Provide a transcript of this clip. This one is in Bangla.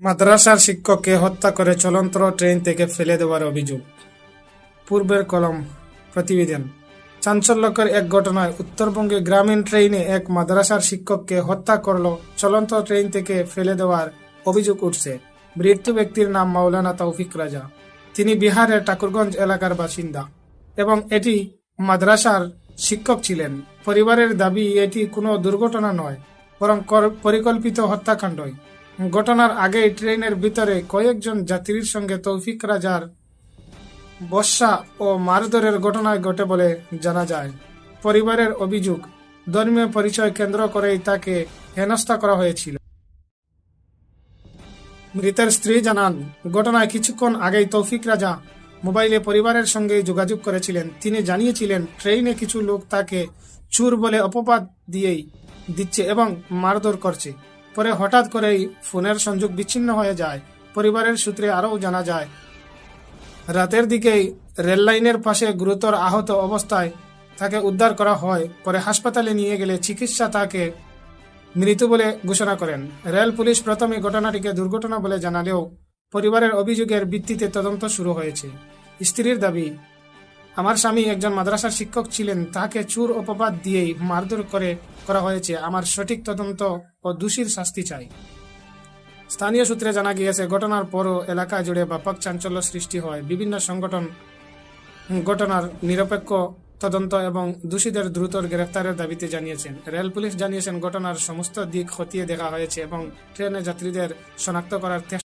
মাদ্রাসার শিক্ষককে হত্যা করে চলন্ত ট্রেন থেকে ফেলে দেওয়ার অভিযোগ। পূর্বের কলম প্রতিবেদন। চাঞ্চল্যকর এক ঘটনায় উত্তরবঙ্গে গ্রামীণ ট্রেনে এক মাদ্রাসার শিক্ষককে হত্যা করল চলন্ত ট্রেন থেকে ফেলে দেওয়ার অভিযোগ উঠছে। মৃত ব্যক্তির নাম মাওলানা তৌফিক রাজা। তিনি বিহারের ঠাকুরগঞ্জ এলাকার বাসিন্দা এবং এটি মাদ্রাসার শিক্ষক ছিলেন। পরিবারের দাবি এটি কোনো দুর্ঘটনা নয়, বরং পরিকল্পিত হত্যাকাণ্ডই। ঘটনার আগেই ট্রেনের ভিতরে কয়েকজন যাত্রীর সঙ্গে তৌফিক রাজার বর্ষা ও মারধরের ঘটনা ঘটে বলে জানা যায়। পরিবারের অভিযোগ, ধর্মীয় পরিচয় কেন্দ্র করেই তাকে হেনস্থা করা হয়েছিল। মৃতের স্ত্রী জানান, ঘটনায় কিছুক্ষণ আগেই তৌফিক রাজা মোবাইলে পরিবারের সঙ্গে যোগাযোগ করেছিলেন। তিনি জানিয়েছিলেন ট্রেনে কিছু লোক তাকে চোর বলে অপবাদ দিচ্ছে এবং মারধর করছে। পরে হঠাৎ করেই ফোনের সংযোগ বিচ্ছিন্ন হয়ে যায়। পরিবারের সূত্রে আরও জানা যায়, রাতের দিকেই রেললাইনের পাশে গুরুতর আহত অবস্থায় তাকে উদ্ধার করা হয়। পরে হাসপাতালে নিয়ে গেলে চিকিৎসা তাকে মৃত বলে ঘোষণা করেন। রেল পুলিশ প্রথমে ঘটনাটিকে দুর্ঘটনা বলে জানালেও পরিবারের অভিযোগের ভিত্তিতে তদন্ত শুরু হয়েছে। স্ত্রীর দাবি, আমার স্বামী একজন মাদ্রাসার শিক্ষক ছিলেন, তাকে চোর অপবাদ দিয়েই মারধর করা হয়েছে। আমার সঠিক তদন্ত ও দোষীর শাস্তি চাই। স্থানীয় সূত্রে জানা গিয়েছে, ঘটনার পরও এলাকা জুড়ে ব্যাপক চাঞ্চল্য সৃষ্টি হয়। বিভিন্ন সংগঠন ঘটনার নিরপেক্ষ তদন্ত এবং দোষীদের দ্রুত গ্রেফতারের দাবিতে জানিয়েছেন। রেল পুলিশ জানিয়েছেন, ঘটনার সমস্ত দিক খতিয়ে দেখা হয়েছে এবং ট্রেনে যাত্রীদের শনাক্ত করার